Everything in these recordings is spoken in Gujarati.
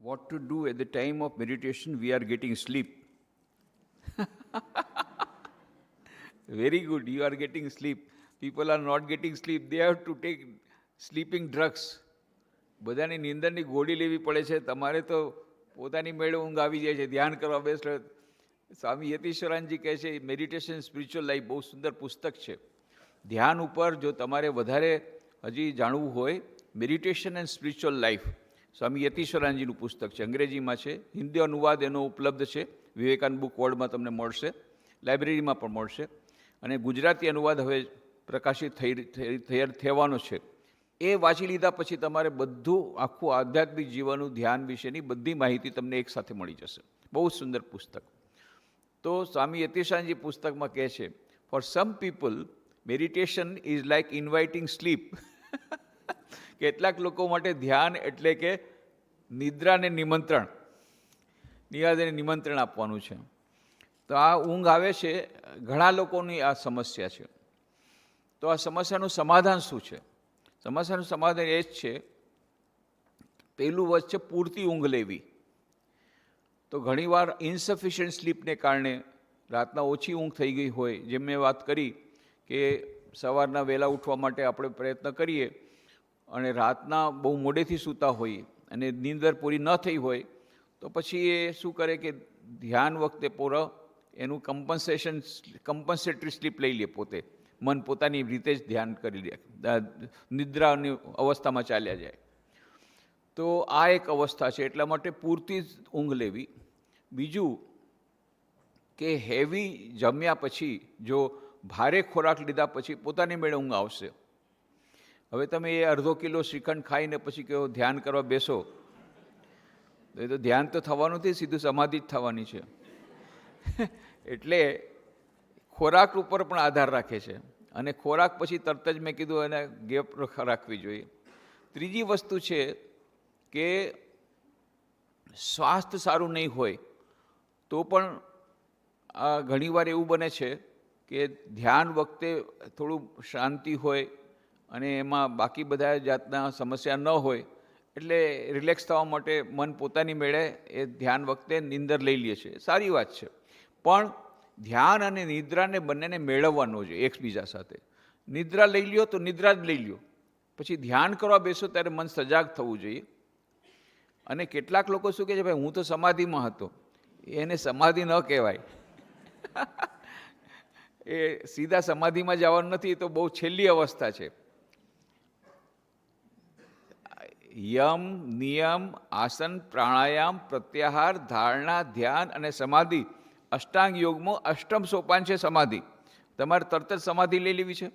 what to do at the time of meditation, we are getting sleep. Very good, you are getting sleep. People are not getting sleep, they have to take sleeping drugs. બધાની નિંદરની ગોળી લેવી પડે છે, તમારે તો પોતાની મેળે ઊંઘ આવી જાય છે, ધ્યાન કરવા બેસો. સ્વામી યતીશ્વરાનજી કહે છે મેડિટેશન સ્પિરિચ્યુઅલ લાઈફ બહુ સુંદર પુસ્તક છે. ધ્યાન ઉપર જો તમારે વધારે હજી જાણવું હોય, મેડિટેશન એન્ડ સ્પિરિચ્યુઅલ લાઈફ, સ્વામી યતીશ્વરાનજીનું પુસ્તક છે, અંગ્રેજીમાં છે, હિન્દી અનુવાદ એનો ઉપલબ્ધ છે, વિવેકાનંદ બુક વર્લ્ડમાં તમને મળશે, લાઇબ્રેરીમાં પણ મળશે, અને ગુજરાતી અનુવાદ હવે પ્રકાશિત થવાનો છે. એ વાંચી લીધા પછી તમારે બધું આખું આધ્યાત્મિક જીવનનું ધ્યાન વિશેની બધી માહિતી તમને એકસાથે મળી જશે. બહુ સુંદર પુસ્તક. તો સ્વામી યતીશ્વરાનજી પુસ્તકમાં કહે છે, for some people meditation is like inviting sleep. કેટલાક લોકો માટે ધ્યાન એટલે કે નિદ્રાને નિમંત્રણ, નિરાદને નિમંત્રણ આપવાનું છે. તો આ ઊંઘ આવે છે, ઘણા લોકોની આ સમસ્યા છે. તો આ સમસ્યાનું સમાધાન શું છે? સમસ્યાનું સમાધાન એ જ છે, પહેલું વસ્તુ છે પૂરતી ઊંઘ લેવી. તો ઘણીવાર ઇન્સફિશિયન્ટ સ્લીપને કારણે રાતના ઓછી ઊંઘ થઈ ગઈ હોય, જેમ મેં વાત કરી કે સવારના વહેલા ઉઠવા માટે આપણે પ્રયત્ન કરીએ અને રાતના બહુ મોડેથી સૂતા હોઈએ અને નીંદર પૂરી ન થઈ હોય, તો પછી એ શું કરે કે ધ્યાન વખતે પૂરો એનું કમ્પન્સેટરી સ્લીપ લઈ લે, પોતે મન પોતાની રીતે જ ધ્યાન કરી લે, નિદ્રાની અવસ્થામાં ચાલ્યા જાય. તો આ એક અવસ્થા છે, એટલા માટે પૂરતી જ ઊંઘ લેવી. બીજું કે હેવી જમ્યા પછી, જો ભારે ખોરાક લીધા પછી પોતાની મેળે ઊંઘ આવશે. હવે તમે એ અડધો કિલો શ્રીખંડ ખાઈને પછી કહો ધ્યાન કરવા બેસો, એ તો ધ્યાન તો થવાનું નથી, સીધું સમાધિ જ થવાની છે. એટલે ખોરાક ઉપર પણ આધાર રાખે છે, અને ખોરાક પછી તરત જ મેં કીધું એને ગેપ રાખવી જોઈએ. ત્રીજી વસ્તુ છે કે સ્વાસ્થ્ય સારું નહીં હોય તો પણ ઘણીવાર એવું બને છે કે ધ્યાન વખતે થોડું શાંતિ હોય અને એમાં બાકી બધા જાતના સમસ્યા ન હોય, એટલે રિલેક્સ થવા માટે મન પોતાની મેળે એ ધ્યાન વખતે નિંદર લઈ લે છે. સારી વાત છે, પણ ધ્યાન અને નિદ્રાને બંનેને મેળવવાનો છે એકબીજા સાથે. નિદ્રા લઈ લ્યો તો નિદ્રા જ લઈ લ્યો, પછી ધ્યાન કરવા બેસો ત્યારે મન સજાગ થવું જોઈએ. અને કેટલાક લોકો શું કહે છે, ભાઈ હું તો સમાધિમાં હતો, એને સમાધિ ન કહેવાય. એ સીધા સમાધિમાં જવાનું નથી, તો બહુ છેલ્લી અવસ્થા છે. યમ, નિયમ, આસન, પ્રાણાયામ, પ્રત્યાહાર, ધારણા, ધ્યાન અને સમાધિ, અષ્ટાંગ યોગમાં અષ્ટમ સોપાન છે સમાધિ. તમારે તરત જ સમાધિ લઈ લેવી છે.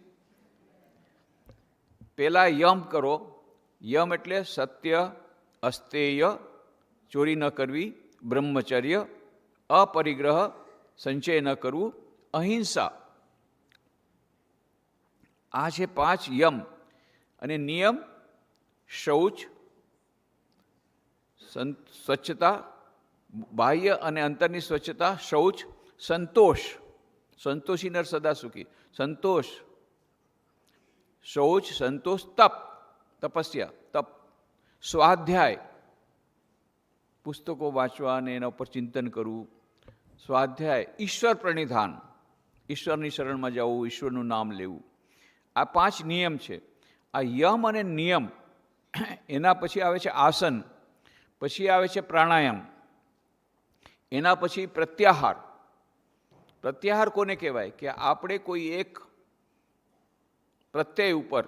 પહેલાં યમ કરો. યમ એટલે સત્ય, અસ્તેય, ચોરી ન કરવી, બ્રહ્મચર્ય, અપરિગ્રહ, સંચય ન કરવું, અહિંસા. આ છે 5 યમ. અને નિયમ શૌચ, સ્વચ્છતા, બાહ્ય અને અંતરની સ્વચ્છતા, શૌચ, સંતોષ, સંતોષી નર સદા સુખી, સંતોષ, શૌચ, સંતોષ, તપ, તપસ્યા, તપ, સ્વાધ્યાય, પુસ્તકો વાંચવા અને એના ઉપર ચિંતન કરવું, સ્વાધ્યાય, ઈશ્વર પ્રણિધાન, ઈશ્વરની શરણમાં જવું, ઈશ્વરનું નામ લેવું. આ 5 નિયમ છે. આ યમ અને નિયમ, એના પછી આવે છે આસન, પછી આવે છે પ્રાણાયામ, એના પછી પ્રત્યાહાર. પ્રત્યાહાર કોને કહેવાય કે આપણે કોઈ એક પ્રત્યય ઉપર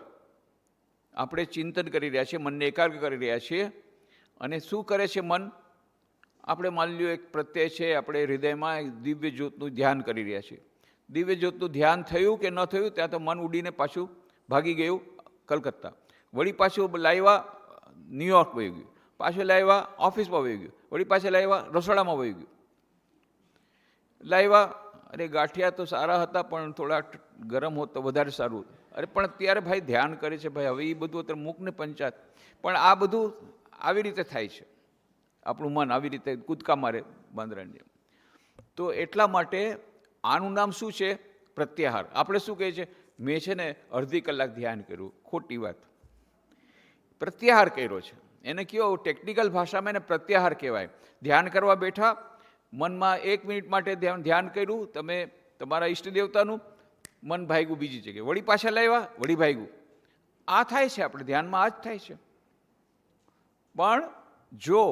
આપણે ચિંતન કરી રહ્યા છીએ, મનને એકાગ્ર કરી રહ્યા છીએ, અને શું કરે છે મન? આપણે માની લ્યો એક પ્રત્યય છે, આપણે હૃદયમાં દિવ્ય જ્યોતનું ધ્યાન કરી રહ્યા છીએ. દિવ્ય જ્યોતનું ધ્યાન થયું કે ન થયું, ત્યાં તો મન ઉડીને પાછું ભાગી ગયું કલકત્તા, વળી પાછું લાવ્યા ન્યુયોર્ક વહી ગયું, પાછું લાવ્યા ઓફિસમાં વહી ગયું, વળી પાછા લાવ્યા રસોડામાં વહી ગયું, લાવ્યા અરે ગાંઠિયા તો સારા હતા પણ થોડા ગરમ હોત તો વધારે સારું. અરે પણ ત્યારે ભાઈ ધ્યાન કરે છે, ભાઈ હવે એ બધું અત્યારે મૂકને પંચાયત. પણ આ બધું આવી રીતે થાય છે, આપણું મન આવી રીતે કૂદકા મારે બાંદરાની જેમ. તો એટલા માટે આનું નામ શું છે? પ્રત્યાહાર. આપણે શું કહીએ છીએ, મેં છે ને અડધી કલાક ધ્યાન કર્યું, ખોટી વાત. પ્રત્યાહાર કર્યો છે. એને કયો ટેકનિકલ ભાષામાં એને પ્રત્યાહાર કહેવાય. ધ્યાન કરવા બેઠા, મનમાં 1 મિનિટ માટે ધ્યાન કર્યું, તમે તમારા ઈષ્ટ દેવતાનું, મન ભાગ્યું બીજી જગ્યાએ, વળી પાછા લાવ્યા, વળી ભાગ્યું. આ થાય છે આપણે ધ્યાનમાં, આ જ થાય છે. પણ જો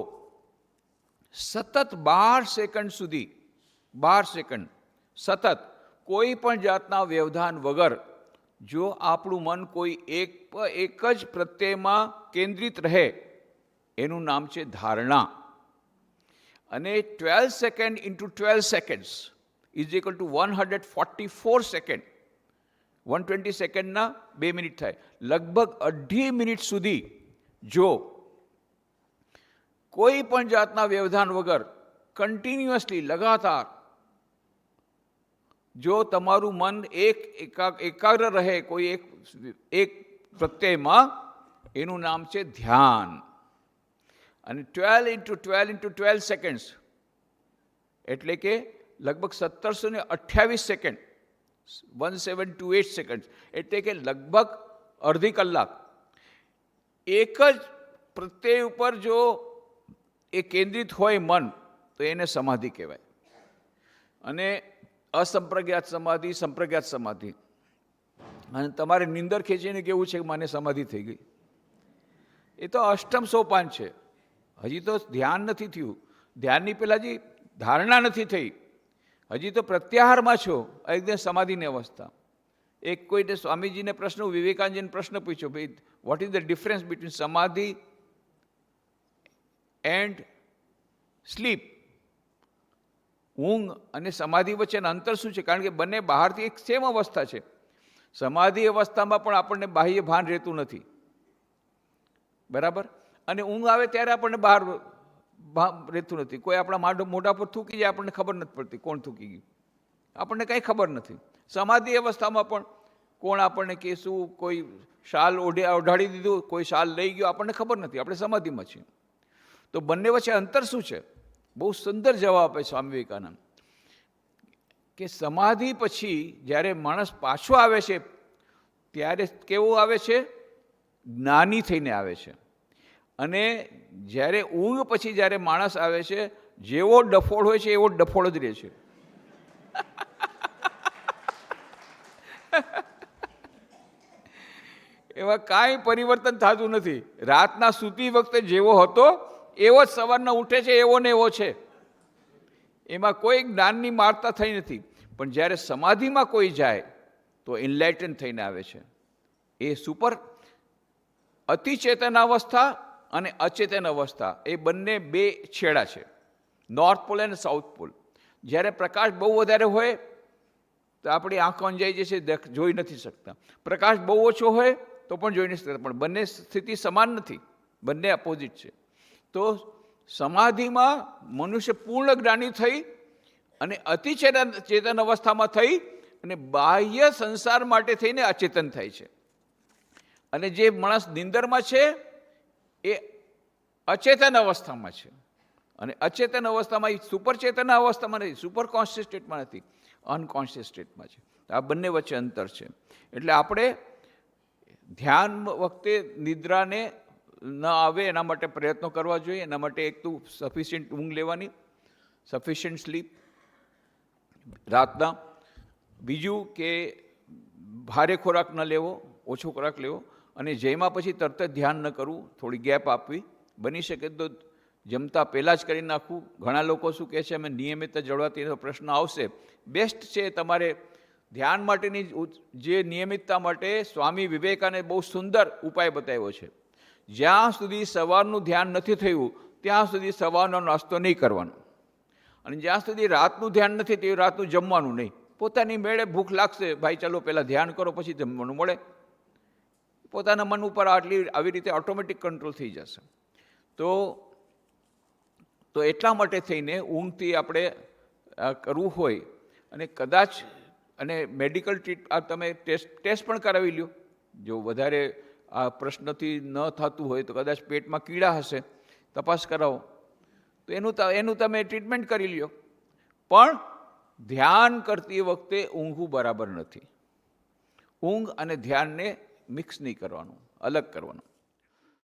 સતત 12 સેકન્ડ સુધી, 12 સેકન્ડ સતત કોઈ પણ જાતના વ્યવધાન વગર જો આપણું મન કોઈ એક જ પ્રત્યયમાં કેન્દ્રિત રહે, એનું નામ છે ધારણા. અને 12 second into 12 seconds is equal to 144 second. 120 સેકન્ડના 2 minute થાય. લગભગ 2.5 મિનિટ સુધી જો કોઈ પણ જાતના વ્યવધાન વગર કન્ટિન્યુઅસલી લગાતાર જો તમારું મન એકાગ્ર રહે કોઈ એક પ્રત્યયમાં, એનું નામ છે ધ્યાન. અને 12 ઇન્ટુ 12 ઇન્ટુ 12 સેકન્ડ્સ એટલે કે લગભગ 1728 સેકન્ડ, 1728 સેકન્ડ એટલે કે લગભગ અડધી કલાક એક જ પ્રત્યય ઉપર જો એ કેન્દ્રિત હોય મન, તો એને સમાધિ કહેવાય. અને અસંપ્રજ્ઞાત સમાધિ, સંપ્રજ્ઞાત સમાધિ. અને તમારે નીંદર ખેંચીને કેવું છે કે મને સમાધિ થઈ ગઈ, એ તો અષ્ટમ સોપાન છે. હજી તો ધ્યાન નથી થયું, ધ્યાનની પહેલાં હજી ધારણા નથી થઈ, હજી તો પ્રત્યાહારમાં છો, એકદમ સમાધિની અવસ્થા. એક કોઈને સ્વામીજીને પ્રશ્ન, વિવેકાનંદજીને પ્રશ્ન પૂછ્યો, ભાઈ what is the difference between સમાધિ એન્ડ સ્લીપ? ઊંઘ અને સમાધિ વચ્ચેનું અંતર શું છે? કારણ કે બંને બહારથી એક સેમ અવસ્થા છે. સમાધિ અવસ્થામાં પણ આપણને બાહ્ય ભાન રહેતું નથી, બરાબર? અને ઊંઘ આવે ત્યારે આપણને બહાર રહેતું નથી. કોઈ આપણા મોઢા પર થૂકી જાય, આપણને ખબર નથી પડતી કોણ થૂકી ગયું, આપણને કંઈ ખબર નથી. સમાધિ અવસ્થામાં પણ કોણ આપણને કે શું, કોઈ શાલ ઓઢાડી દીધું, કોઈ શાલ લઈ ગયો, આપણને ખબર નથી, આપણે સમાધિમાં છીએ. તો બંને વચ્ચે અંતર શું છે? બહુ સુંદર જવાબ આપે સ્વામી વિવેકાનંદ કે સમાધિ પછી જ્યારે માણસ પાછો આવે છે ત્યારે કેવો આવે છે? જ્ઞાની થઈને આવે છે. અને જ્યારે ઊંઘ પછી જ્યારે માણસ આવે છે, જેવો ડફોળ હોય છે એવો ડફોળ જ રહે છે. એમાં કાંઈ પરિવર્તન થતું નથી. રાતના સૂતી વખતે જેવો હતો એવો જ સવારના ઉઠે છે, એવો ને એવો છે. એમાં કોઈ જ્ઞાનની મારતા થઈ નથી. પણ જ્યારે સમાધિમાં કોઈ જાય તો એનલાઇટન થઈને આવે છે. એ અતિચેતન અવસ્થા અને અચેતન અવસ્થા, એ બંને બે છેડા છે, નોર્થ પોલ અને સાઉથ પોલ. જ્યારે પ્રકાશ બહુ વધારે હોય તો આપણી આંખો અંજાઈ જશે, જોઈ નથી શકતા. પ્રકાશ બહુ ઓછો હોય તો પણ જોઈ નથી શકતા. પણ બંને સ્થિતિ સમાન નથી, બંને અપોઝિટ છે. તો સમાધિમાં મનુષ્ય પૂર્ણ જ્ઞાની થઈ અને ચેતન અવસ્થામાં થઈ અને બાહ્ય સંસાર માટે થઈને અચેતન થાય છે. અને જે માણસ નિંદરમાં છે એ અચેતન અવસ્થામાં છે. અને અચેતન અવસ્થામાં સુપરચેતન અવસ્થામાં નથી, સુપર કોન્શિયસ સ્ટેટમાં નથી, અનકોન્શિયસ સ્ટેટમાં છે. આ બંને વચ્ચે અંતર છે. એટલે આપણે ધ્યાન વખતે નિદ્રાને ન આવે એના માટે પ્રયત્નો કરવા જોઈએ. એના માટે એક તો સફિશિયન્ટ ઊંઘ લેવાની, સફિશિયન્ટ સ્લીપ રાતના. બીજું કે ભારે ખોરાક ન લેવો, ઓછો ખોરાક લેવો. અને જેમાં પછી તરત જ ધ્યાન ન કરવું, થોડી ગેપ આપવી. બની શકે તો જમતા પહેલાં જ કરી નાખવું. ઘણા લોકો શું કહે છે અમે નિયમિત જળવાતી, પ્રશ્ન આવશે. બેસ્ટ છે તમારે ધ્યાન માટેની જે નિયમિતતા માટે સ્વામી વિવેકાનંદે બહુ સુંદર ઉપાય બતાવ્યો છે. જ્યાં સુધી સવારનું ધ્યાન નથી થયું ત્યાં સુધી સવારનો નાસ્તો નહીં કરવાનો. અને જ્યાં સુધી રાતનું ધ્યાન નથી થયું રાતનું જમવાનું નહીં. પોતાની મેળે ભૂખ લાગશે, ભાઈ ચાલો પહેલાં ધ્યાન કરો પછી જમવાનું મળે. પોતાના મન ઉપર આવી રીતે ઓટોમેટિક કંટ્રોલ થઈ જશે. તો એટલા માટે થઈને ઊંઘથી આપણે કરવું હોય અને કદાચ અને મેડિકલ તમે ટેસ્ટ પણ કરાવી લ્યો. જો વધારે આ પ્રશ્નથી ન થતું હોય તો કદાચ પેટમાં કીડા હશે, તપાસ કરાવો, તો એનું તમે ટ્રીટમેન્ટ કરી લ્યો. પણ ધ્યાન કરતી વખતે ઊંઘવું બરાબર નથી. ઊંઘ અને ધ્યાનને મિક્સ નહીં કરવાનું, અલગ કરવાનું.